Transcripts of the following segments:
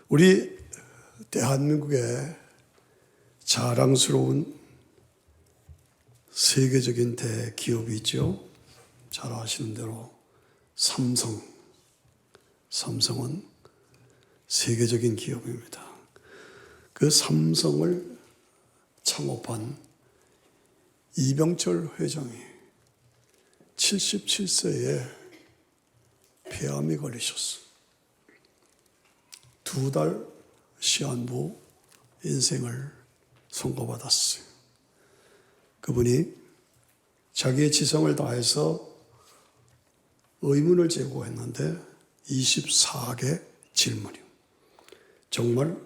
우리 대한민국의 자랑스러운 세계적인 대기업이 있죠. 잘 아시는 대로 삼성은 세계적인 기업입니다. 그 삼성을 창업한 이병철 회장이 77세에 폐암이 걸리셨어. 2달 시한부 인생을 선고받았어요. 그분이 자기의 지성을 다해서 의문을 제기했는데 24개 질문이요. 정말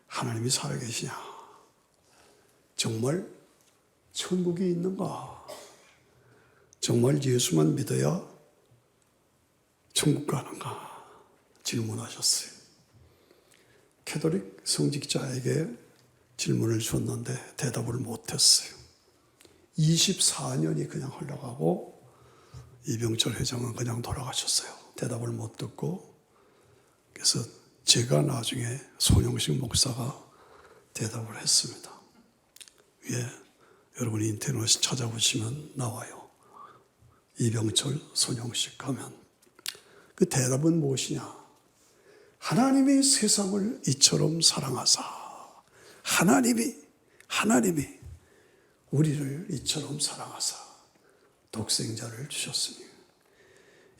하나님이 살아계시냐? 정말 천국이 있는가? 정말 예수만 믿어야 천국 가는가? 질문하셨어요. 캐톨릭 성직자에게 질문을 줬는데 대답을 못했어요. 24년이 그냥 흘러가고 이병철 회장은 그냥 돌아가셨어요. 대답을 못 듣고. 그래서 제가 나중에 손영식 목사가 대답을 했습니다. 위에 여러분이 인터넷에 찾아보시면 나와요. 이병철, 손영식 하면. 그 대답은 무엇이냐? 하나님이 세상을 이처럼 사랑하사 하나님이 우리를 이처럼 사랑하사 독생자를 주셨으니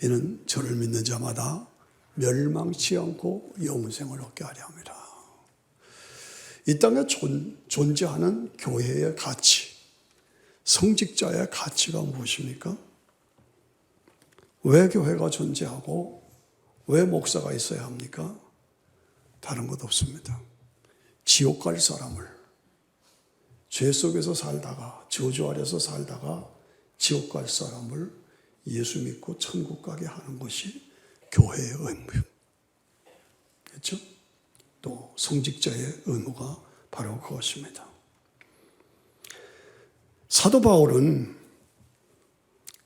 이는 저를 믿는 자마다 멸망치 않고 영생을 얻게 하려 합니다. 이 땅에 존재하는 교회의 가치, 성직자의 가치가 무엇입니까? 왜 교회가 존재하고 왜 목사가 있어야 합니까? 다른 것 없습니다. 지옥 갈 사람을, 죄 속에서 살다가, 저주 아래서 살다가 지옥 갈 사람을 예수 믿고 천국 가게 하는 것이 교회의 의무예요. 그렇죠? 또 성직자의 의무가 바로 그것입니다. 사도 바울은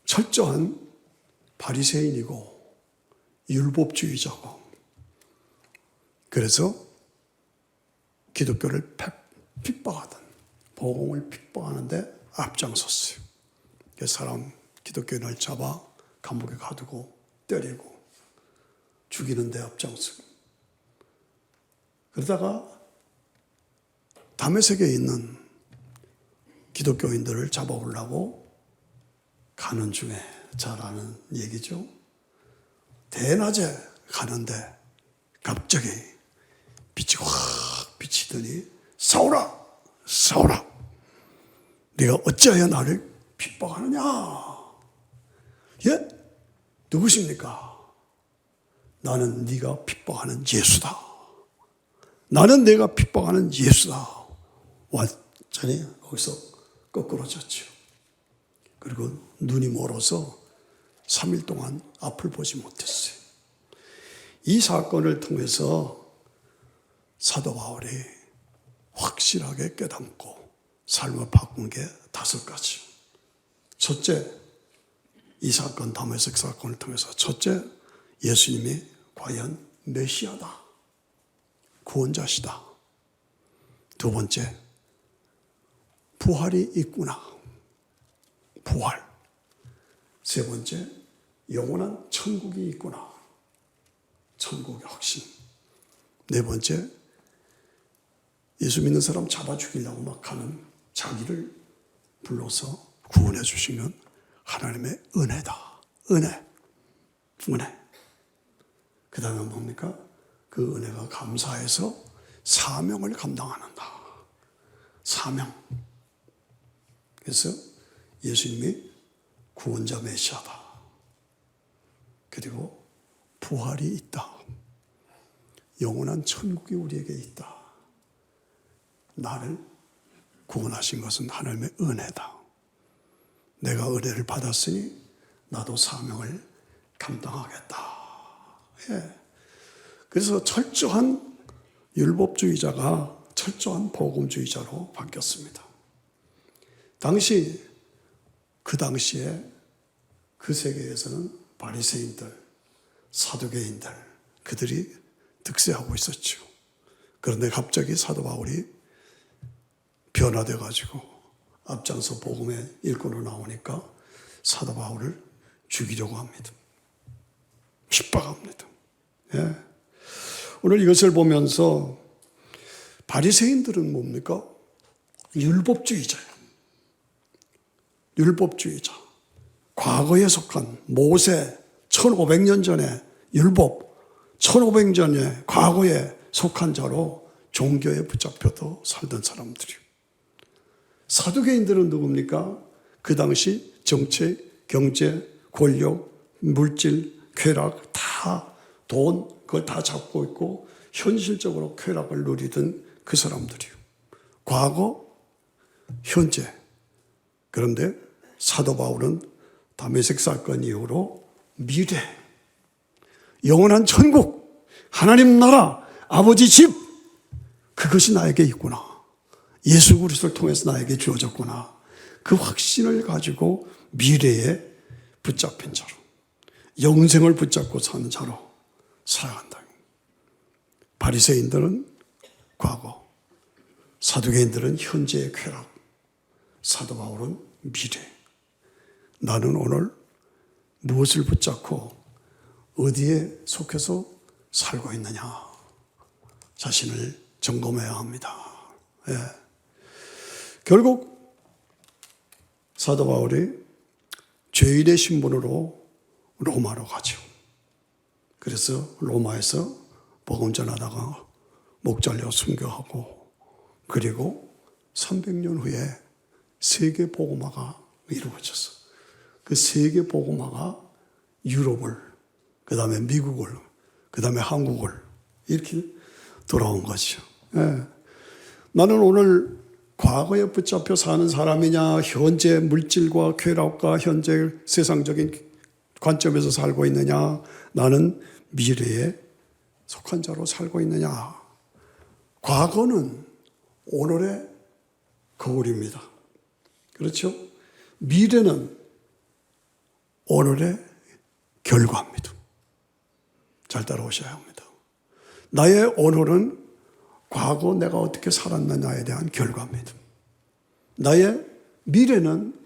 철저한 바리새인이고 율법주의자고, 그래서 기독교를 핍박하던, 복음을 핍박하는데 앞장섰어요. 사람 기독교인을 잡아 감옥에 가두고 때리고 죽이는 데 앞장서고, 그러다가 다메섹에 있는 기독교인들을 잡아오려고 가는 중에, 잘 아는 얘기죠. 대낮에 가는데 갑자기 빛이 확 비치더니 사울아 네가 어찌하여 나를 핍박하느냐? 예? 누구십니까? 나는 네가 핍박하는 예수다. 나는 내가 핍박하는 예수다. 완전히 거기서 거꾸러졌죠. 그리고 눈이 멀어서 3일 동안 앞을 보지 못했어요. 이 사건을 통해서 사도 바울이 확실하게 깨닫고 삶을 바꾼 게 5가지. 첫째, 이 사건, 다메섹 사건을 통해서 첫째, 예수님이 과연 메시아다, 구원자시다. 두 번째, 부활이 있구나, 부활. 세 번째, 영원한 천국이 있구나, 천국의 확신. 네 번째, 예수 믿는 사람 잡아 죽이려고 막 하는 자기를 불러서 구원해 주시는 하나님의 은혜다. 은혜. 그 다음에 뭡니까? 그 은혜가 감사해서 사명을 감당하는다. 사명. 그래서 예수님이 구원자 메시아다. 그리고 부활이 있다. 영원한 천국이 우리에게 있다. 나를 구원하신 것은 하나님의 은혜다. 내가 은혜를 받았으니 나도 사명을 감당하겠다. 예. 그래서 철저한 율법주의자가 철저한 복음주의자로 바뀌었습니다. 그 당시에 그 세계에서는 바리새인들, 사두개인들, 그들이 득세하고 있었죠. 그런데 갑자기 사도 바울이 변화돼 가지고 앞장서 복음의 일꾼으로 나오니까 사도 바울을 죽이려고 합니다. 핍박합니다. 예. 오늘 이것을 보면서 바리새인들은 뭡니까? 율법주의자예요. 율법주의자. 과거에 속한 모세 1500년 전에 율법 1500년 전에 과거에 속한 자로 종교에 붙잡혀도 살던 사람들이에요. 사두개인들은 누굽니까? 그 당시 정책, 경제, 권력, 물질, 쾌락 다 돈 그걸 다 잡고 있고 현실적으로 쾌락을 누리던 그 사람들이에요. 과거, 현재. 그런데 사도 바울은 다메섹 사건 이후로 미래, 영원한 천국, 하나님 나라, 아버지 집 그것이 나에게 있구나. 예수 그리스도를 통해서 나에게 주어졌구나. 그 확신을 가지고 미래에 붙잡힌 자로, 영생을 붙잡고 사는 자로 살아간다. 바리새인들은 과거, 사두개인들은 현재의 쾌락, 사도 바울은 미래. 나는 오늘 무엇을 붙잡고 어디에 속해서 살고 있느냐. 자신을 점검해야 합니다. 예. 결국 사도 바울이 죄인의 신분으로 로마로 가죠. 그래서 로마에서 복음 전하다가 목 잘려 순교하고 그리고 300년 후에 세계 복음화가 이루어졌어. 그 세계 복음화가 유럽을, 그 다음에 미국을, 그 다음에 한국을 이렇게 돌아온 거죠. 예. 나는 오늘 과거에 붙잡혀 사는 사람이냐, 현재 물질과 쾌락과 현재 세상적인 관점에서 살고 있느냐, 나는 미래에 속한 자로 살고 있느냐. 과거는 오늘의 거울입니다. 그렇죠? 미래는 오늘의 결과입니다. 잘 따라오셔야 합니다. 나의 오늘은 과거 내가 어떻게 살았느냐에 대한 결과입니다. 나의 미래는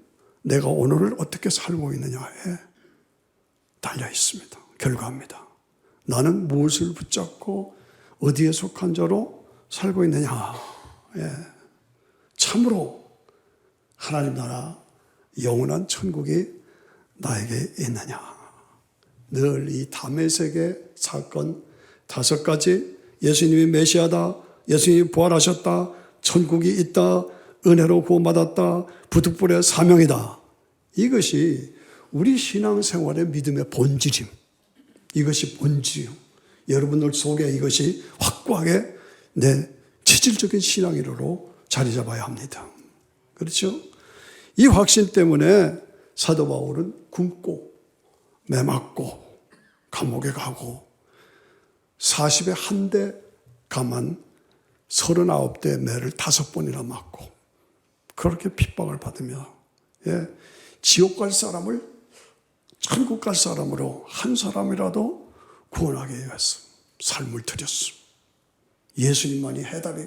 내가 오늘을 어떻게 살고 있느냐에 달려 있습니다. 결과입니다. 나는 무엇을 붙잡고 어디에 속한 자로 살고 있느냐. 예. 참으로 하나님 나라 영원한 천국이 나에게 있느냐. 늘 이 다메섹의 사건 5가지, 예수님이 메시아다, 예수님이 부활하셨다, 천국이 있다, 은혜로 구원받았다, 부득불의 사명이다. 이것이 우리 신앙생활의 믿음의 본질임. 이것이 본질이요. 여러분들 속에 이것이 확고하게 내 체질적인 신앙이로 자리 잡아야 합니다. 그렇죠? 이 확신 때문에 사도 바울은 굶고 매맞고 감옥에 가고 40에 한 대 가만 39대 매를 5번이나 맞고 그렇게 핍박을 받으며 지옥 갈 사람을 천국 갈 사람으로 한 사람이라도 구원하기 위해서 삶을 들였어. 예수님만이 해답이,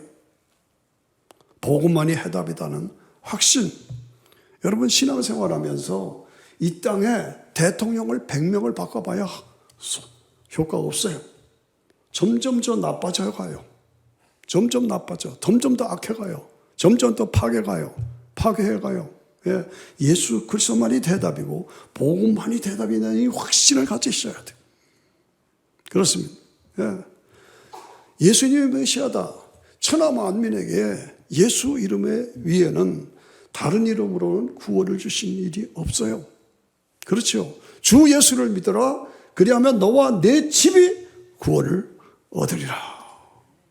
복음만이 해답이다는 확신. 여러분 신앙생활하면서 이 땅에 대통령을 100명을 바꿔봐야 효과가 없어요. 점점 더 나빠져 가요. 점점 나빠져. 점점 더 악해가요. 점점 더 파괴해가요. 예수 그리스도만이 대답이고 복음만이 대답이라는 이 확신을 가지셔야 돼요. 그렇습니다. 예수님이 메시아다. 천하 만민에게 예수 이름의 위에는 다른 이름으로는 구원을 주신 일이 없어요. 그렇죠. 주 예수를 믿어라. 그리하면 너와 내 집이 구원을 얻으리라.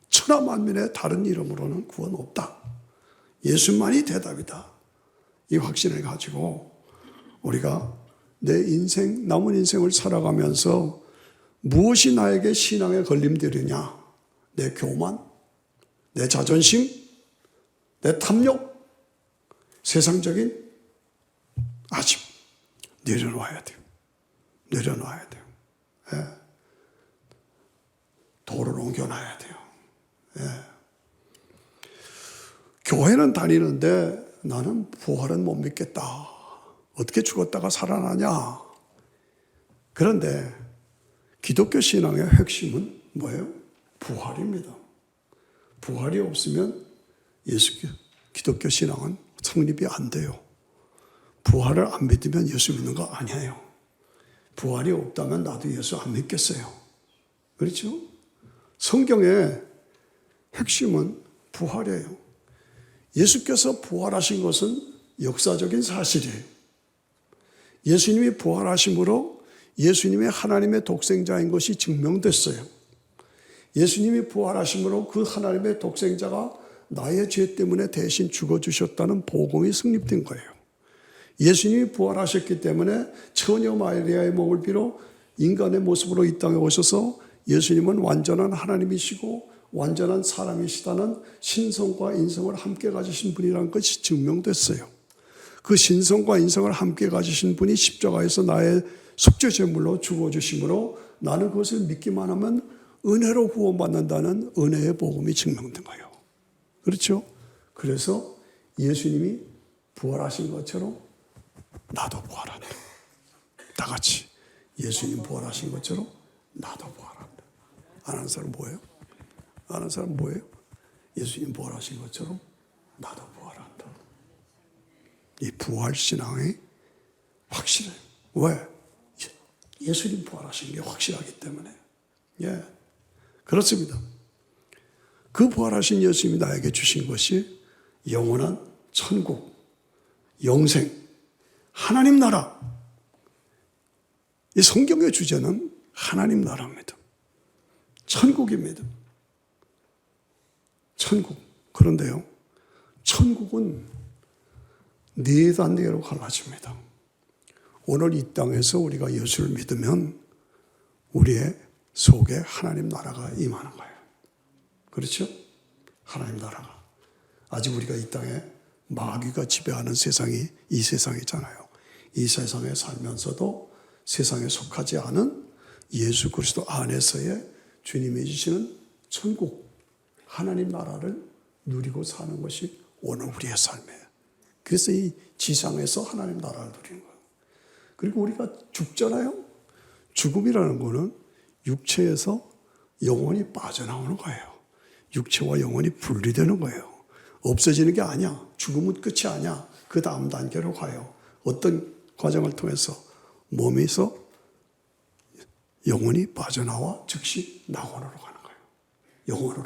천하 만민의 다른 이름으로는 구원 없다. 예수만이 대답이다. 이 확신을 가지고 우리가 내 인생, 남은 인생을 살아가면서 무엇이 나에게 신앙의 걸림돌이냐? 내 교만, 내 자존심, 내 탐욕, 세상적인 아집 내려놓아야 돼요. 내려놓아야 돼요. 도를 옮겨놔야 돼요. 교회는 다니는데 나는 부활은 못 믿겠다. 어떻게 죽었다가 살아나냐? 그런데 기독교 신앙의 핵심은 뭐예요? 부활입니다. 부활이 없으면 기독교 신앙은 성립이 안 돼요. 부활을 안 믿으면 예수 믿는 거 아니에요. 부활이 없다면 나도 예수 안 믿겠어요. 그렇죠? 성경의 핵심은 부활이에요. 예수께서 부활하신 것은 역사적인 사실이에요. 예수님이 부활하심으로 예수님이 하나님의 독생자인 것이 증명됐어요. 예수님이 부활하심으로 그 하나님의 독생자가 나의 죄 때문에 대신 죽어주셨다는 복음이 성립된 거예요. 예수님이 부활하셨기 때문에 처녀 마리아의 몸을 빌어 인간의 모습으로 이 땅에 오셔서 예수님은 완전한 하나님이시고 완전한 사람이시다는 신성과 인성을 함께 가지신 분이라는 것이 증명됐어요. 그 신성과 인성을 함께 가지신 분이 십자가에서 나의 속죄 제물로 죽어주심으로 나는 그것을 믿기만 하면 은혜로 구원받는다는 은혜의 복음이 증명된 거예요. 그렇죠? 그래서 예수님이 부활하신 것처럼 나도 부활한다. 다 같이 예수님 부활하신 것처럼 나도 부활한다. 아는 사람 뭐예요? 아는 사람 뭐예요? 예수님 부활하신 것처럼 나도 부활한다. 이 부활신앙이 확실해요. 왜? 예수님 부활하신 게 확실하기 때문에. 예, 그렇습니다. 그 부활하신 예수님이 나에게 주신 것이 영원한 천국, 영생, 하나님 나라. 이 성경의 주제는 하나님 나라입니다. 천국입니다. 천국. 그런데요, 천국은 네 단계로 갈라집니다. 오늘 이 땅에서 우리가 예수를 믿으면 우리의 속에 하나님 나라가 임하는 거예요. 그렇죠? 하나님 나라가. 아직 우리가 이 땅에 마귀가 지배하는 세상이 이 세상이잖아요. 이 세상에 살면서도 세상에 속하지 않은 예수 그리스도 안에서의 주님이 주시는 천국, 하나님 나라를 누리고 사는 것이 오늘 우리의 삶이에요. 그래서 이 지상에서 하나님 나라를 누리는 거예요. 그리고 우리가 죽잖아요. 죽음이라는 거는 육체에서 영혼이 빠져나오는 거예요. 육체와 영혼이 분리되는 거예요. 없어지는 게 아니야. 죽음은 끝이 아니야. 그 다음 단계로 가요. 어떤 과정을 통해서 몸에서 영혼이 빠져나와 즉시 낙원으로 가는 거예요. 영혼으로.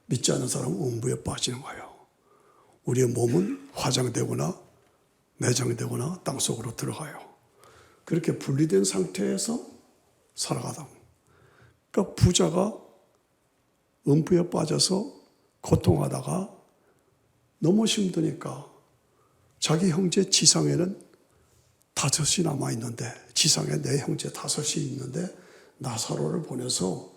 믿지 않는 사람은 음부에 빠지는 거예요. 우리의 몸은 화장되거나 매장되거나 땅속으로 들어가요. 그렇게 분리된 상태에서 살아가다. 그러니까 부자가 음부에 빠져서 고통하다가 너무 힘드니까 자기 형제 지상에는 5이 남아있는데, 지상에 내 형제 5이 있는데 나사로를 보내서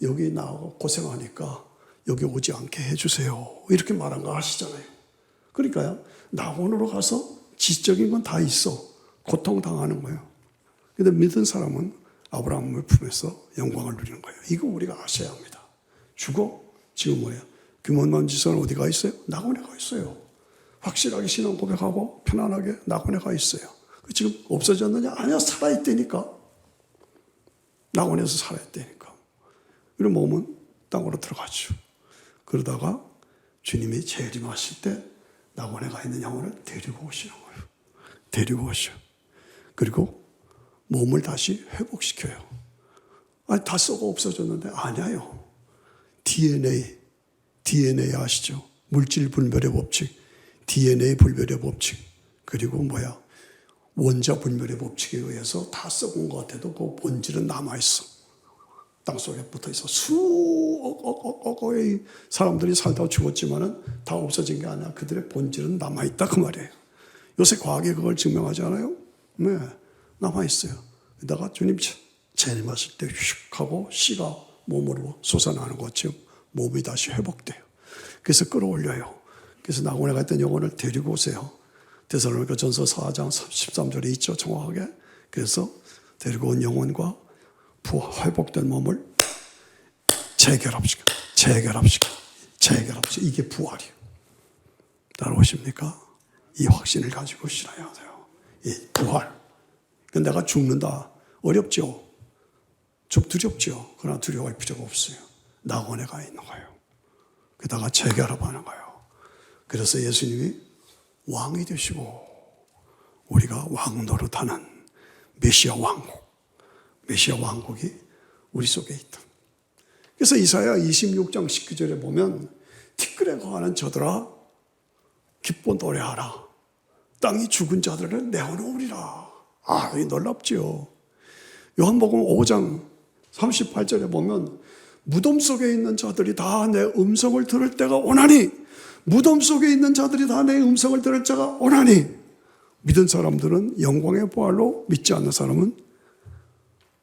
여기 나하고 고생하니까 여기 오지 않게 해주세요. 이렇게 말한 거 아시잖아요. 그러니까요, 낙원으로 가서 지적인 건 다 있어. 고통당하는 거예요. 그런데 믿은 사람은 아브라함을 품에서 영광을 누리는 거예요. 이거 우리가 아셔야 합니다. 죽어? 지금 뭐예요? 규모만 지선은 어디 가 있어요? 낙원에 가 있어요. 확실하게 신앙 고백하고 편안하게 낙원에 가 있어요. 지금 없어졌느냐? 아니야, 살아있다니까. 낙원에서 살아있다니까. 그리고 몸은 땅으로 들어가죠. 그러다가 주님이 재림하실 때 낙원에 가 있는 영혼을 데리고 오시는 거예요. 데리고 오셔. 그리고 몸을 다시 회복시켜요. 아니, 다 썩어 없어졌는데 아니에요. DNA 아시죠? 물질 분별의 법칙, DNA 분별의 법칙, 그리고 원자 분별의 법칙에 의해서 다 썩은 것 같아도 그 본질은 남아있어. 땅속에 붙어있어. 수억의 사람들이 살다 죽었지만은 다 없어진 게 아니라 그들의 본질은 남아있다 그 말이에요. 요새 과학이 그걸 증명하지 않아요? 네, 남아있어요. 그러다가 주님 재림하실 때 휙 하고 씨가 몸으로 솟아나는 것처럼 몸이 다시 회복돼요. 그래서 끌어올려요. 그래서 낙원에 갔던 영혼을 데리고 오세요. 데살로니가 전서 4장 13절에 있죠, 정확하게. 그래서 데리고 온 영혼과 회복된 몸을 재결합시켜. 이게 부활이에요. 따라오십니까? 이 확신을 가지고 신어야 돼요. 이 부활. 내가 죽는다. 어렵죠? 좀 두렵죠? 그러나 두려워할 필요가 없어요. 낙원에가 있는 거예요. 게다가 재결합하는 거예요. 그래서 예수님이 왕이 되시고 우리가 왕 노릇하는 메시아 왕국, 메시아 왕국이 우리 속에 있다. 그래서 이사야 26장 19절에 보면 티끌에 거하는 저들아 기뻐 노래하라. 땅이 죽은 자들을 내어놓으리라. 이 놀랍죠. 요한복음 5장 38절에 보면 무덤 속에 있는 자들이 다 내 음성을 들을 때가 오나니, 무덤 속에 있는 자들이 다 내 음성을 들을 때가 오나니, 믿은 사람들은 영광의 부활로, 믿지 않는 사람은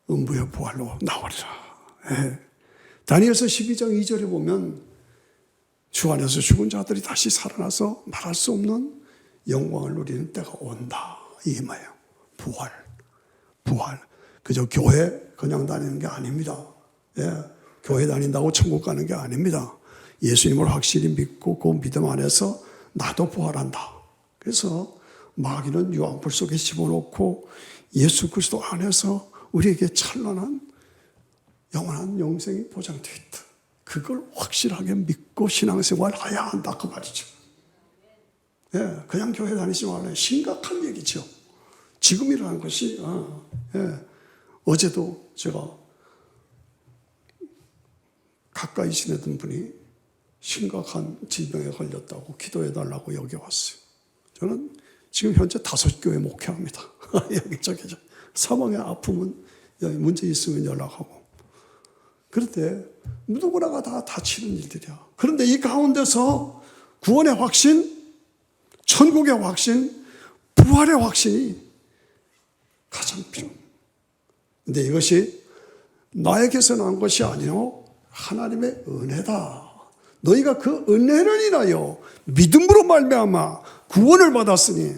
음부의 부활로 나오리라. 예. 다니엘서 12장 2절에 보면 주 안에서 죽은 자들이 다시 살아나서 말할 수 없는 영광을 누리는 때가 온다. 이게 뭐예요? 부활. 부활. 그저 교회 그냥 다니는 게 아닙니다. 예. 교회 다닌다고 천국 가는 게 아닙니다. 예수님을 확실히 믿고 그 믿음 안에서 나도 부활한다. 그래서 마귀는 유황불 속에 집어넣고 예수 그리스도 안에서 우리에게 찬란한 영원한 영생이 보장되어 있다. 그걸 확실하게 믿고 신앙생활 해야 한다 그 말이죠. 예, 그냥 교회 다니지 말아요. 심각한 얘기죠. 지금이라는 것이 어제도 제가 가까이 지내던 분이 심각한 질병에 걸렸다고 기도해달라고 여기 왔어요. 저는 지금 현재 5교회 목회합니다. 여기저기 사망의 아픔은 문제 있으면 연락하고. 그런데 누구나가 다 다치는 일들이야. 그런데 이 가운데서 구원의 확신, 천국의 확신, 부활의 확신이 가장 필요합니다. 그런데 이것이 나에게서 난 것이 아니요 하나님의 은혜다. 너희가 그 은혜를 인하여 믿음으로 말미암아 구원을 받았으니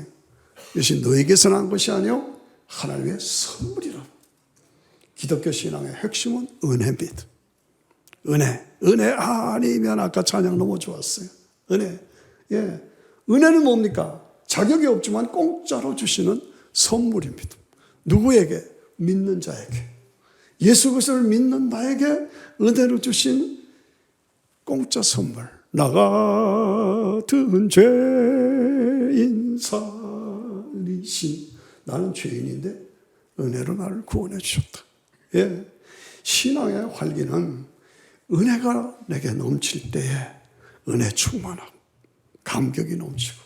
이것이 너에게서 난 것이 아니요 하나님의 선물이라. 기독교 신앙의 핵심은 은혜입니다. 은혜 아니면 아까 찬양 너무 좋았어요. 은혜. 예. 은혜는 뭡니까? 자격이 없지만 공짜로 주시는 선물입니다. 누구에게? 믿는 자에게. 예수 그리스도를 믿는 나에게 은혜로 주신 공짜 선물. 나 같은 죄인 살리신. 나는 죄인인데 은혜로 나를 구원해 주셨다. 예. 신앙의 활기는 은혜가 내게 넘칠 때에 은혜 충만하고 감격이 넘치고,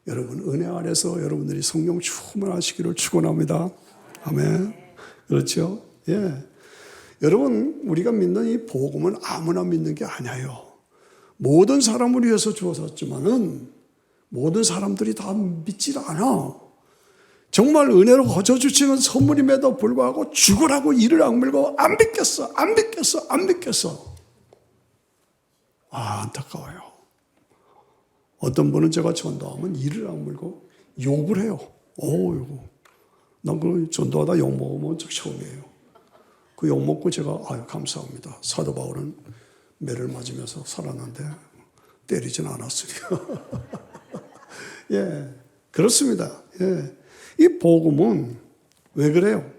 여러분 은혜 안에서 여러분들이 성령 충만하시기를 축원합니다. 아멘. 그렇죠? 예. 여러분 우리가 믿는 이 복음은 아무나 믿는 게 아니에요. 모든 사람을 위해서 주어졌지만은 모든 사람들이 다 믿질 않아. 정말 은혜로 거저 주시는 선물임에도 불구하고 죽으라고 이를 악물고 안 믿겠어. 안타까워요. 어떤 분은 제가 전도하면 이를 악물고 욕을 해요. 난 그 전도하다 욕 먹어본 적 처음이에요. 그 욕 먹고 제가 감사합니다. 사도 바울은 매를 맞으면서 살았는데 때리진 않았으니까. 예, 그렇습니다. 예. 이 복음은 왜 그래요?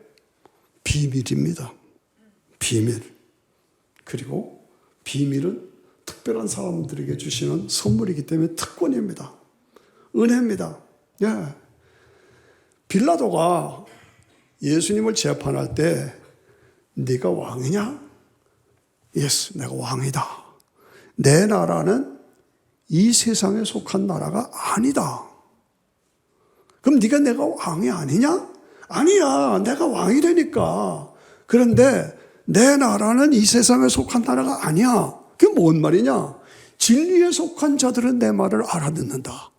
비밀입니다. 비밀. 그리고 비밀은 특별한 사람들에게 주시는 선물이기 때문에 특권입니다. 은혜입니다. 예. 빌라도가 예수님을 재판할 때 네가 왕이냐? 예스, 내가 왕이다. 내 나라는 이 세상에 속한 나라가 아니다. 그럼 네가 내가 왕이 아니냐? 아니야, 내가 왕이 되니까. 그런데 내 나라는 이 세상에 속한 나라가 아니야. 그게 뭔 말이냐? 진리에 속한 자들은 내 말을 알아듣는다.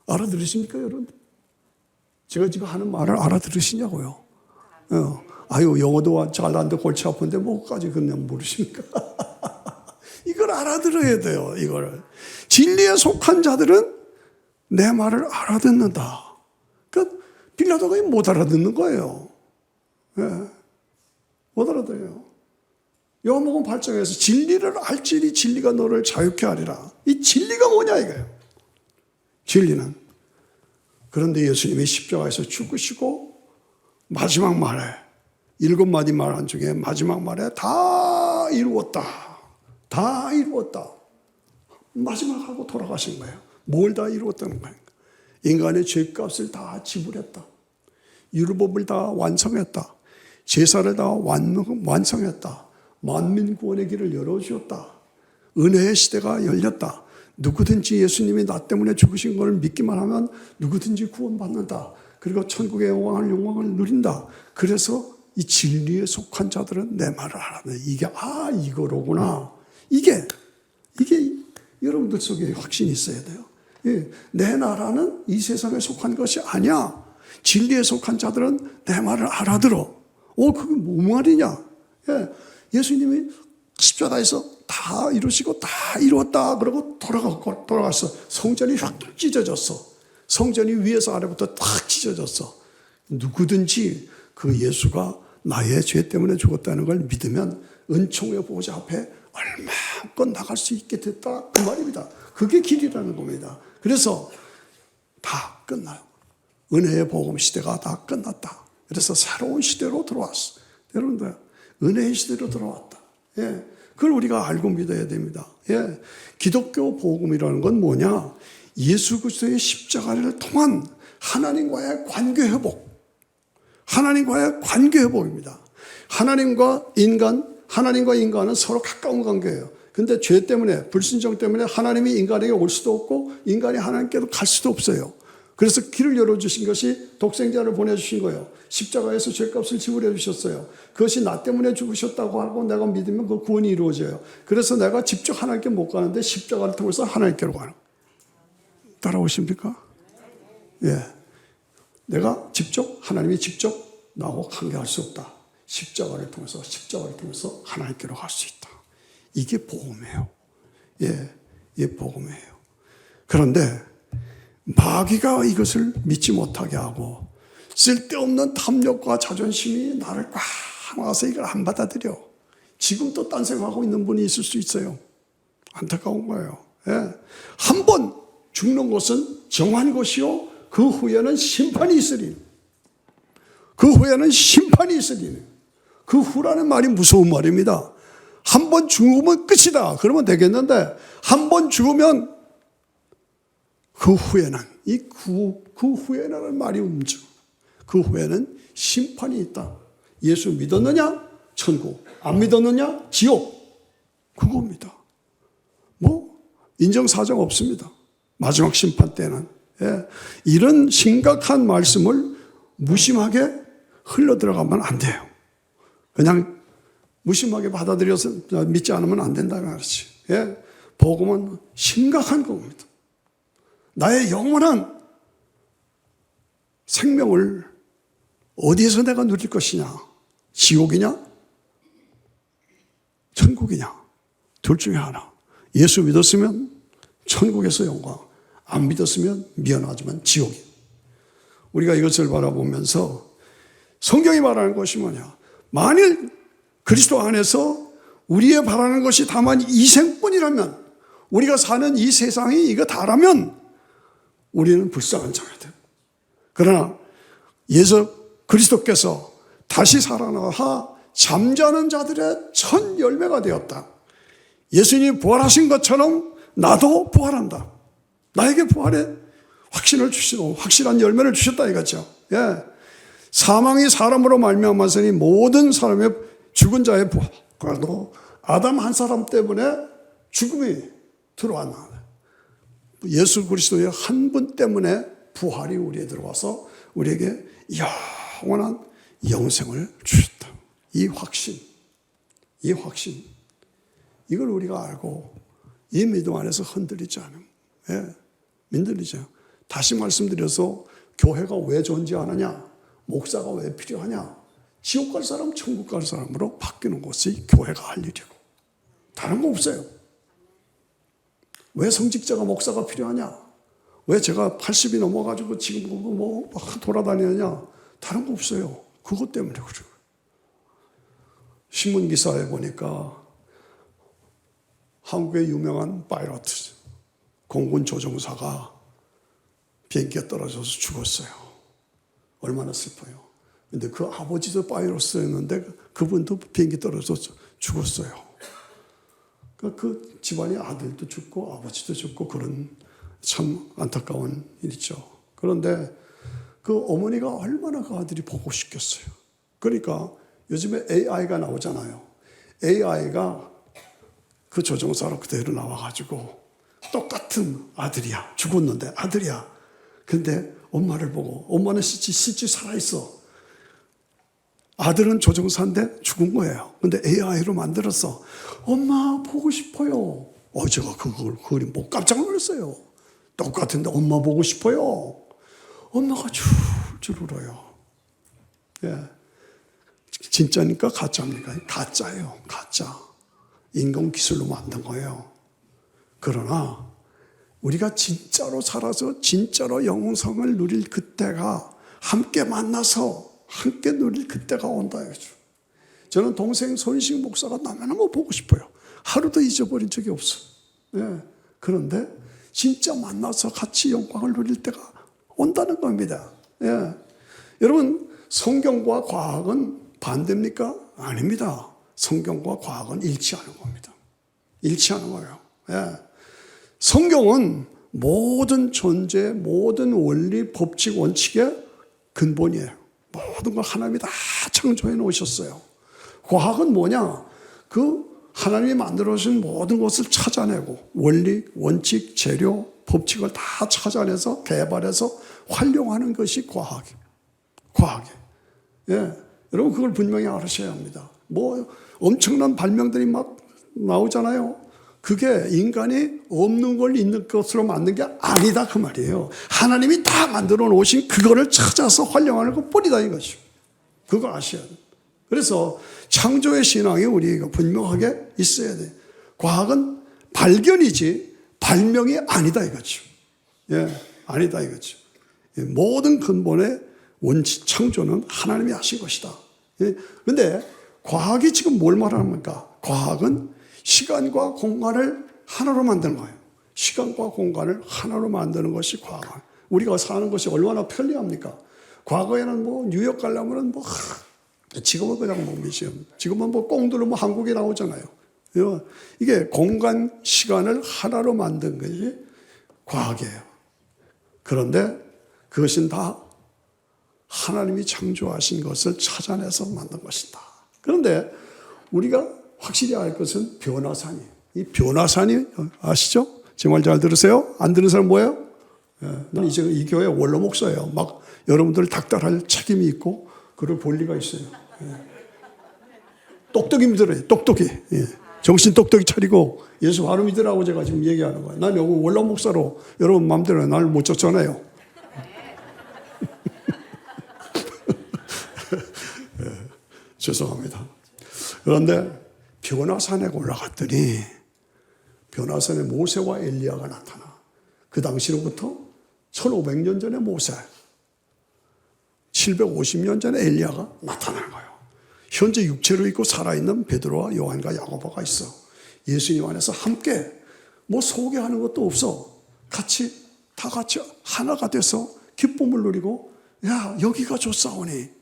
알아들으십니까, 여러분? 제가 지금 하는 말을 알아들으시냐고요? 영어도 잘하는데 골치 아픈데 뭐까지 그냥 모르십니까? 이걸 알아들어야 돼요, 이걸. 진리에 속한 자들은 내 말을 알아듣는다. 그러니까 빌라도가 못 알아듣는 거예요. 예. 못 알아들어요. 요한복음 8장에서 진리를 알지니 진리가 너를 자유케 하리라. 이 진리가 뭐냐 이거예요. 진리는. 그런데 예수님이 십자가에서 죽으시고 마지막 말에 7마디 말 중에 마지막 말에 다 이루었다. 다 이루었다. 마지막 하고 돌아가신 거예요. 뭘 다 이루었다는 거예요? 인간의 죄값을 다 지불했다. 율법을 다 완성했다. 제사를 다 완성했다. 만민 구원의 길을 열어주었다. 은혜의 시대가 열렸다. 누구든지 예수님이 나 때문에 죽으신 것을 믿기만 하면 누구든지 구원받는다. 그리고 천국의 영광을 누린다. 그래서 이 진리에 속한 자들은 내 말을 알아내. 이게 이거로구나. 이게 여러분들 속에 확신이 있어야 돼요. 예, 내 나라는 이 세상에 속한 것이 아니야. 진리에 속한 자들은 내 말을 알아들어. 그게 뭔 말이냐? 예, 예수님이 십자가에서 다 이루시고 다 이루었다. 그러고 돌아갔어. 성전이 확 찢어졌어. 성전이 위에서 아래부터 탁 찢어졌어. 누구든지 그 예수가 나의 죄 때문에 죽었다는 걸 믿으면 은총의 보좌 앞에 얼마껏 나갈 수 있게 됐다. 그 말입니다. 그게 길이라는 겁니다. 그래서 다 끝나요. 은혜의 복음 시대가 다 끝났다. 그래서 새로운 시대로 들어왔어. 여러분들, 은혜의 시대로 들어왔다. 예. 그걸 우리가 알고 믿어야 됩니다. 예. 기독교 복음이라는 건 뭐냐? 예수 그리스도의 십자가를 통한 하나님과의 관계 회복. 하나님과의 관계 회복입니다. 하나님과 인간은 서로 가까운 관계예요. 근데 죄 때문에, 불순종 때문에 하나님이 인간에게 올 수도 없고 인간이 하나님께로 갈 수도 없어요. 그래서 길을 열어주신 것이 독생자를 보내주신 거예요. 십자가에서 죄값을 지불해 주셨어요. 그것이 나 때문에 죽으셨다고 하고 내가 믿으면 그 구원이 이루어져요. 그래서 내가 직접 하나님께 못 가는데 십자가를 통해서 하나님께로 가는. 따라오십니까? 예. 내가 하나님이 직접 나하고 관계할 수 없다. 십자가를 통해서 하나님께로 갈 수 있다. 이게 복음이에요. 예, 이게 복음이에요. 그런데 마귀가 이것을 믿지 못하게 하고 쓸데없는 탐욕과 자존심이 나를 꽉 막아서 이걸 안 받아들여. 지금 또 딴 생각하고 있는 분이 있을 수 있어요. 안타까운 거예요. 예. 한 번 죽는 것은 정한 것이요 그 후에는 심판이 있으리니. 그 후에는 심판이 있으리니. 그 후라는 말이 무서운 말입니다. 한 번 죽으면 끝이다. 그러면 되겠는데 한 번 죽으면 그 후에는 그 후에는 말이 움직여. 그 후에는 심판이 있다. 예수 믿었느냐? 천국. 안 믿었느냐? 지옥. 그겁니다. 인정사정 없습니다. 마지막 심판 때는. 예. 이런 심각한 말씀을 무심하게 흘러들어가면 안 돼요. 그냥 무심하게 받아들여서 믿지 않으면 안 된다는 말이지. 예. 복음은 심각한 겁니다. 나의 영원한 생명을 어디에서 내가 누릴 것이냐? 지옥이냐? 천국이냐? 둘 중에 하나. 예수 믿었으면 천국에서 영광, 안 믿었으면 미안하지만 지옥이에요. 우리가 이것을 바라보면서 성경이 말하는 것이 뭐냐? 만일 그리스도 안에서 우리의 바라는 것이 다만 이 생뿐이라면, 우리가 사는 이 세상이 이거 다라면 우리는 불쌍한 자가 돼요. 그러나 예수 그리스도께서 다시 살아나사 잠자는 자들의 첫 열매가 되었다. 예수님이 부활하신 것처럼 나도 부활한다. 나에게 부활의 확신을 주시고 확실한 열매를 주셨다 이거죠. 예. 사망이 사람으로 말미암았으니 모든 사람의 죽은 자의 부활도 아담 한 사람 때문에 죽음이 들어왔나. 예수 그리스도의 한 분 때문에 부활이 우리에 들어와서 우리에게 영원한 영생을 주셨다. 이 확신, 이걸 우리가 알고 이 믿음 안에서 흔들리지 않음. 예, 흔들리죠. 다시 말씀드려서 교회가 왜 존재하느냐, 목사가 왜 필요하냐, 지옥 갈 사람, 천국 갈 사람으로 바뀌는 것이 교회가 할 일이고 다른 거 없어요. 왜 성직자가 목사가 필요하냐, 왜 제가 80이 넘어가지고 지금 돌아다니느냐, 다른 거 없어요. 그것 때문에 그래요. 신문 기사에 보니까 한국의 유명한 파일럿, 공군 조종사가 비행기가 떨어져서 죽었어요. 얼마나 슬퍼요. 근데 그 아버지도 파이러스였는데 그분도 비행기 떨어져서 죽었어요. 그 집안의 아들도 죽고 아버지도 죽고 그런 참 안타까운 일이죠. 그런데 그 어머니가 얼마나 그 아들이 보고 싶겠어요. 그러니까 요즘에 AI가 나오잖아요. AI가 그 조종사로 그대로 나와가지고 똑같은 아들이야. 죽었는데 아들이야. 근데 엄마를 보고 엄마는 실제 살아있어. 아들은 조종사인데 죽은 거예요. 근데 AI로 만들었어. 엄마 보고 싶어요. 제가 그걸 뭐 깜짝 놀랐어요. 똑같은데 엄마 보고 싶어요. 엄마가 줄줄 울어요. 예. 진짜니까 가짜입니까? 가짜예요. 가짜. 인공 기술로 만든 거예요. 그러나 우리가 진짜로 살아서 진짜로 영성을 누릴 그때가 함께 만나서 함께 누릴 그때가 온다 이거죠. 저는 동생 손식 목사가 너무너무 보고 싶어요. 하루도 잊어버린 적이 없어요. 예. 그런데 진짜 만나서 같이 영광을 누릴 때가 온다는 겁니다. 예. 여러분, 성경과 과학은 반대입니까? 아닙니다. 성경과 과학은 일치하는 겁니다. 일치하는 거예요. 예. 성경은 모든 존재, 모든 원리, 법칙, 원칙의 근본이에요. 모든 걸 하나님이 다 창조해 놓으셨어요. 과학은 뭐냐? 그 하나님이 만들어주신 모든 것을 찾아내고 원리, 원칙, 재료, 법칙을 다 찾아내서 개발해서 활용하는 것이 과학이에요. 과학이에요. 예. 여러분 그걸 분명히 알으셔야 합니다. 뭐 엄청난 발명들이 막 나오잖아요. 그게 인간이 없는 걸 있는 것으로 만든 게 아니다 그 말이에요. 하나님이 다 만들어 놓으신 그거를 찾아서 활용하는 것뿐이다 이거죠. 그거 아셔야 돼요. 그래서 창조의 신앙이 우리가 분명하게 있어야 돼요. 과학은 발견이지 발명이 아니다 이거죠. 예, 아니다 이거죠. 예, 모든 근본의 원칙 창조는 하나님이 하신 것이다. 그런데 과학이 지금 뭘 말합니까? 과학은 시간과 공간을 하나로 만드는 거예요. 시간과 공간을 하나로 만드는 것이 과학. 우리가 사는 것이 얼마나 편리합니까? 과거에는 뭐 뉴욕 가려면 뭐 지금은 그냥 뭐 지금은 뭐 꽁들로 뭐 한국에 나오잖아요. 이게 공간, 시간을 하나로 만든 것이 과학이에요. 그런데 그것은 다 하나님이 창조하신 것을 찾아내서 만든 것이다. 그런데 우리가 확실히 알 것은 변화산이에요. 이 변화산이 아시죠? 제 말 잘 들으세요? 안 들은 사람 뭐예요? 나는 이제 이 교회 원로 목사예요. 막 여러분들 닥달할 책임이 있고 그럴 권리가 있어요. 똑똑히 믿으래요. 똑똑히. 정신 똑똑히 차리고 예수 바로 믿으라고 제가 지금 얘기하는 거예요. 난 여기 원로 목사로 여러분 마음대로 나를 못 쫓잖아요. 죄송합니다. 그런데 변화산에 올라갔더니 변화산에 모세와 엘리야가 나타나. 그 당시로부터 1500년 전에 모세, 750년 전에 엘리야가 나타나는 거예요. 현재 육체로 있고 살아있는 베드로와 요한과 야고보가 있어. 예수님 안에서 함께 뭐 소개하는 것도 없어. 다 같이 하나가 돼서 기쁨을 누리고 야 여기가 좋사오니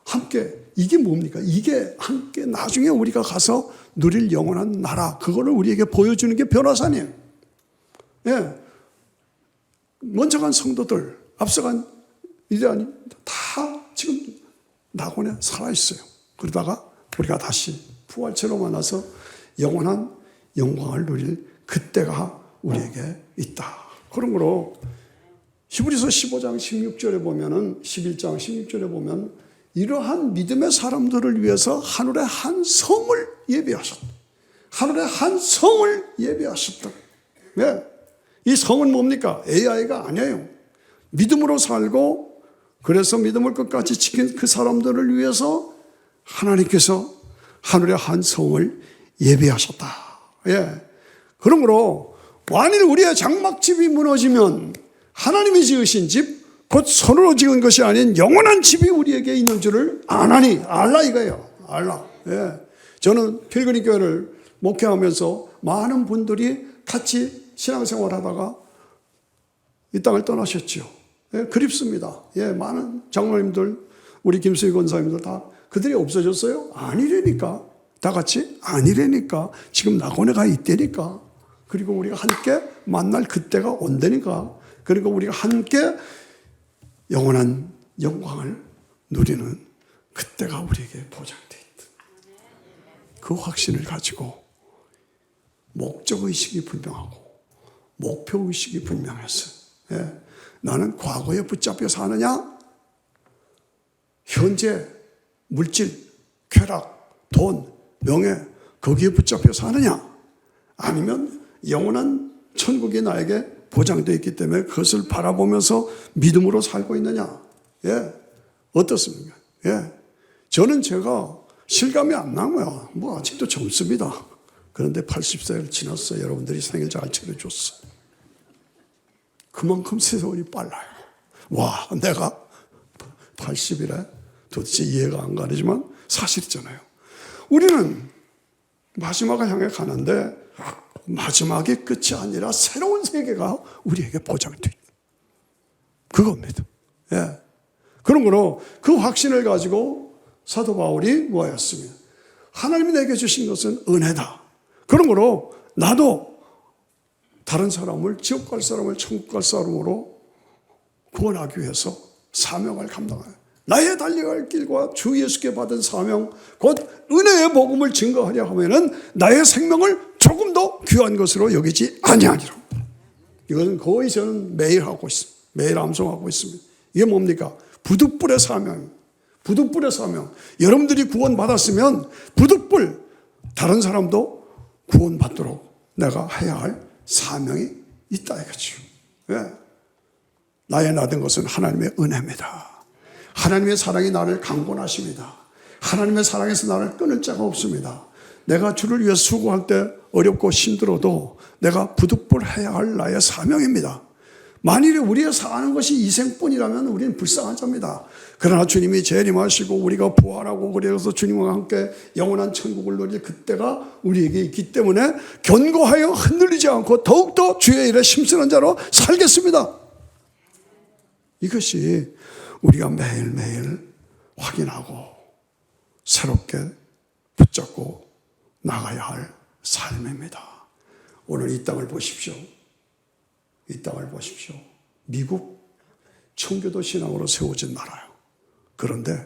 함께 이게 뭡니까? 이게 함께 나중에 우리가 가서 누릴 영원한 나라 그거를 우리에게 보여주는 게 변화산이에요. 예. 먼저 간 성도들 앞서간 이제아니 다 지금 낙원에 살아있어요. 그러다가 우리가 다시 부활체로 만나서 영원한 영광을 누릴 그때가 우리에게 있다. 그러므로 히브리서 15장 16절에 보면은 11장 16절에 보면 이러한 믿음의 사람들을 위해서 하늘의 한 성을 예비하셨다. 하늘의 한 성을 예비하셨다. 왜? 이 성은 뭡니까? AI가 아니에요. 믿음으로 살고 그래서 믿음을 끝까지 지킨 그 사람들을 위해서 하나님께서 하늘의 한 성을 예비하셨다. 예. 그러므로 만일 우리의 장막집이 무너지면 하나님이 지으신 집, 곧 손으로 지은 것이 아닌 영원한 집이 우리에게 있는 줄을 아나니, 알라 이거예요. 알라. 예. 저는 필그림 교회를 목회하면서 많은 분들이 같이 신앙생활 하다가 이 땅을 떠나셨죠. 예, 그립습니다. 예, 많은 장로님들, 우리 김수희 권사님들 다 그들이 없어졌어요? 아니라니까. 다 같이 아니라니까. 지금 낙원에 있다니까. 그리고 우리가 함께 만날 그때가 온다니까. 그리고 우리가 함께 영원한 영광을 누리는 그때가 우리에게 보장되어 있다. 그 확신을 가지고 목적의식이 분명하고 목표의식이 분명해서, 예, 나는 과거에 붙잡혀 사느냐, 현재 물질, 쾌락, 돈, 명예 거기에 붙잡혀 사느냐, 아니면 영원한 천국이 나에게 보장되어 있기 때문에 그것을 바라보면서 믿음으로 살고 있느냐. 예, 어떻습니까? 예, 저는 제가 실감이 안 나고요. 뭐 아직도 젊습니다. 그런데 80세를 지났어요. 여러분들이 생일 잘 차려줬어요. 그만큼 세월이 빨라요. 와, 내가 80이래? 도대체 이해가 안 가지만 사실이잖아요. 우리는 마지막을 향해 가는데 마지막이 끝이 아니라 새로운 세계가 우리에게 보장돼 있다. 그겁니다. 예. 그런 거로 그 확신을 가지고 사도 바울이 뭐였습니까? 하나님이 내게 주신 것은 은혜다. 그런 거로 나도 다른 사람을, 지옥 갈 사람을 천국 갈 사람으로 구원하기 위해서 사명을 감당하여 나의 달려갈 길과 주 예수께 받은 사명, 곧 은혜의 복음을 증거하려 하면은 나의 생명을 조금 더 귀한 것으로 여기지 아니하리라. 이것은 거의 저는 매일 하고 있습니다. 매일 암송하고 있습니다. 이게 뭡니까? 부득불의 사명. 부득불의 사명. 여러분들이 구원받았으면 부득불 다른 사람도 구원받도록 내가 해야 할 사명이 있다 이거죠. 왜? 나의 나된 것은 하나님의 은혜입니다. 하나님의 사랑이 나를 강권하십니다. 하나님의 사랑에서 나를 끊을 자가 없습니다. 내가 주를 위해 수고할 때 어렵고 힘들어도 내가 부득불 해야 할 나의 사명입니다. 만일에 우리가 사는 것이 이생뿐이라면 우리는 불쌍한 자입니다. 그러나 주님이 재림하시고 우리가 부활하고 그래서 주님과 함께 영원한 천국을 누릴 그때가 우리에게 있기 때문에 견고하여 흔들리지 않고 더욱더 주의 일에 심쓰는 자로 살겠습니다. 이것이 우리가 매일매일 확인하고 새롭게 붙잡고 나가야 할 삶입니다. 오늘 이 땅을 보십시오. 이 땅을 보십시오. 미국 청교도 신앙으로 세워진 나라요. 그런데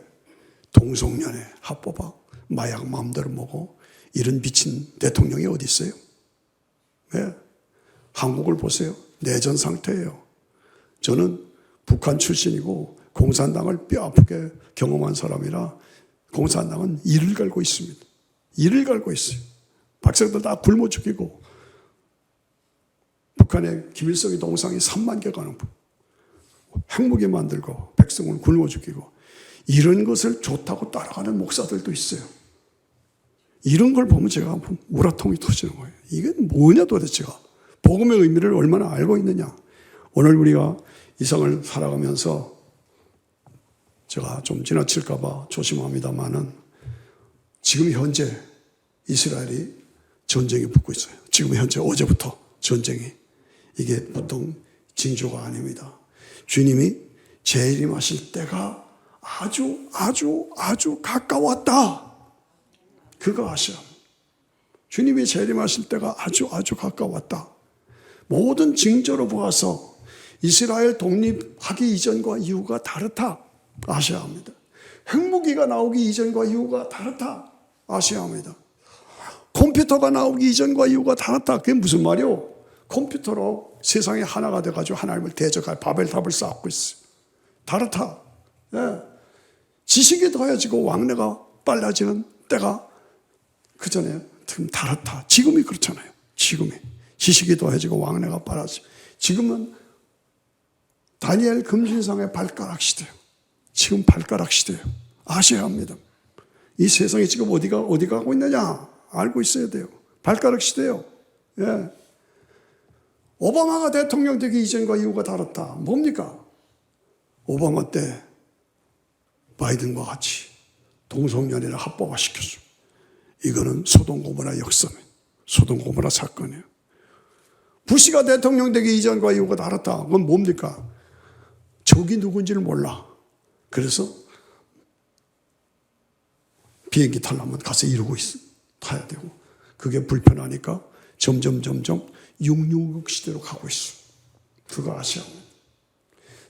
동성연애, 합법화, 마약 마음대로 먹고 이런 미친 대통령이 어디 있어요? 네. 한국을 보세요. 내전 상태예요. 저는 북한 출신이고 공산당을 뼈아프게 경험한 사람이라 공산당은 이를 갈고 있습니다. 이를 갈고 있어요. 박사들 다 굶어 죽이고 북한의 김일성의 동상이 3만 개 가는 핵무기 만들고 백성을 굶어 죽이고 이런 것을 좋다고 따라가는 목사들도 있어요. 이런 걸 보면 제가 한번 우라통이 터지는 거예요. 이게 뭐냐 도대체가. 복음의 의미를 얼마나 알고 있느냐. 오늘 우리가 이 생을 살아가면서 제가 좀 지나칠까 봐 조심합니다만은 지금 현재 이스라엘이 전쟁이 붙고 있어요. 지금 현재 어제부터 전쟁이. 이게 보통 징조가 아닙니다. 주님이 재림하실 때가 아주 가까웠다. 그거 아셔. 주님이 재림하실 때가 아주 가까웠다. 모든 징조로 보아서 이스라엘 독립하기 이전과 이후가 다르다. 아셔야 합니다. 핵무기가 나오기 이전과 이후가 다르다. 아셔야 합니다. 컴퓨터가 나오기 이전과 이후가 다르다. 그게 무슨 말이요? 컴퓨터로 세상에 하나가 돼가지고 하나님을 대적할 바벨탑을 쌓고 있어요. 다르다. 예. 지식이 더해지고 왕래가 빨라지는 때가 그 전에 좀 다르다. 지금이 그렇잖아요. 지금이. 지식이 더해지고 왕래가 빨라지고. 지금은 다니엘 금신상의 발가락 시대예요. 지금 발가락 시대예요. 아셔야 합니다. 이 세상이 지금 어디 가고 있느냐 알고 있어야 돼요. 발가락 시대예요. 예. 오바마가 대통령 되기 이전과 이후가 다르다. 뭡니까? 오바마 때 바이든과 같이 동성연애를 합법화시켰어요. 이거는 소돔고모라 역사입니다. 소돔고모라 사건이에요. 부시가 대통령 되기 이전과 이후가 다르다. 그건 뭡니까? 적이 누군지를 몰라. 그래서 비행기 타려면 가서 이러고 타야 되고, 그게 불편하니까 점점 666 시대로 가고 있어. 그거 아셔야 합니다.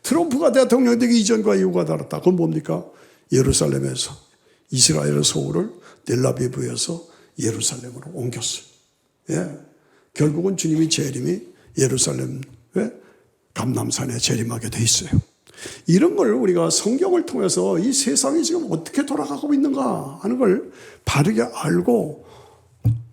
트럼프가 대통령 되기 이전과 이후가 다르다. 그건 뭡니까? 예루살렘에서 이스라엘의 서울을 델라비브에서 예루살렘으로 옮겼어요. 예. 결국은 주님이 재림이 예루살렘의 감람산에 재림하게 돼 있어요. 이런 걸 우리가 성경을 통해서 이 세상이 지금 어떻게 돌아가고 있는가 하는 걸 바르게 알고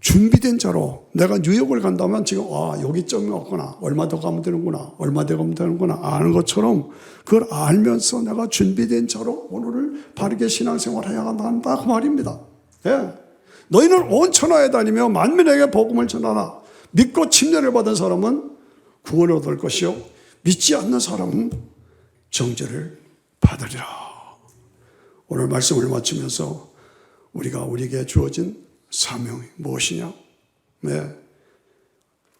준비된 자로, 내가 뉴욕을 간다면 지금 여기쯤에 왔구나, 얼마 더 가면 되는구나, 얼마 더 가면 되는구나 아는 것처럼 그걸 알면서 내가 준비된 자로 오늘을 바르게 신앙생활을 해야 한다 그 말입니다. 예. 너희는 온 천하에 다니며 만민에게 복음을 전하라. 믿고 침례를 받은 사람은 구원을 얻을 것이요 믿지 않는 사람은 정죄를 받으리라. 오늘 말씀을 마치면서 우리에게 주어진 사명이 무엇이냐? 네.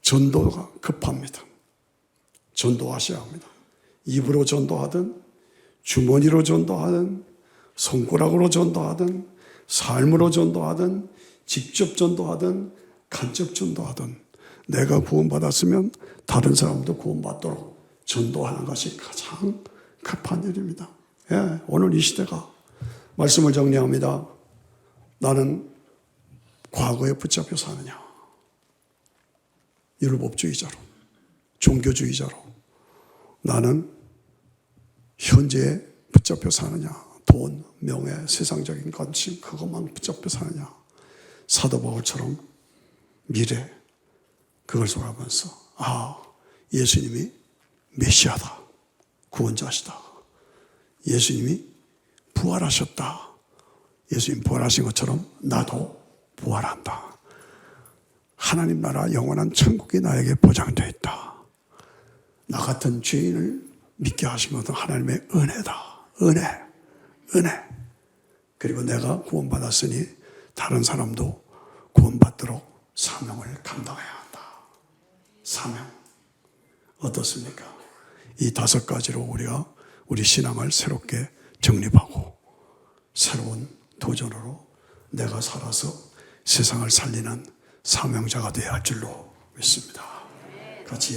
전도가 급합니다. 전도하셔야 합니다. 입으로 전도하든, 주머니로 전도하든, 손가락으로 전도하든, 삶으로 전도하든, 직접 전도하든, 간접 전도하든, 내가 구원받았으면 다른 사람도 구원받도록 전도하는 것이 가장 급한 일입니다. 예, 오늘 이 시대가, 말씀을 정리합니다. 나는 과거에 붙잡혀 사느냐, 율법주의자로, 종교주의자로, 나는 현재에 붙잡혀 사느냐, 돈, 명예, 세상적인 관심 그것만 붙잡혀 사느냐, 사도 바울처럼 미래 그걸 소화하면서 예수님이 메시아다, 구원자시다, 예수님이 부활하셨다, 예수님 부활하신 것처럼 나도 부활한다, 하나님 나라 영원한 천국이 나에게 보장되어 있다, 나 같은 죄인을 믿게 하신 것은 하나님의 은혜다, 은혜. 그리고 내가 구원받았으니 다른 사람도 구원받도록 사명을 감당해야 한다. 사명 어떻습니까? 이 5가지로 우리가 우리 신앙을 새롭게 정립하고 새로운 도전으로 내가 살아서 세상을 살리는 사명자가 되어야 할 줄로 믿습니다. 같이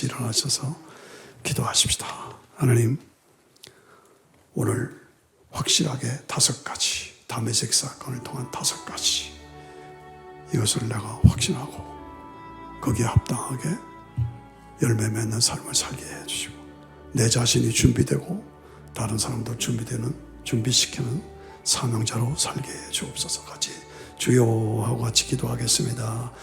일어나셔서 기도하십시다. 하나님, 오늘 확실하게 5가지, 다메섹 사건을 통한 5가지, 이것을 내가 확신하고 거기에 합당하게 열매 맺는 삶을 살게 해주시고, 내 자신이 준비되고 다른 사람도 준비시키는 사명자로 살게 해 주옵소서. 같이 주여 하고 같이 기도하겠습니다.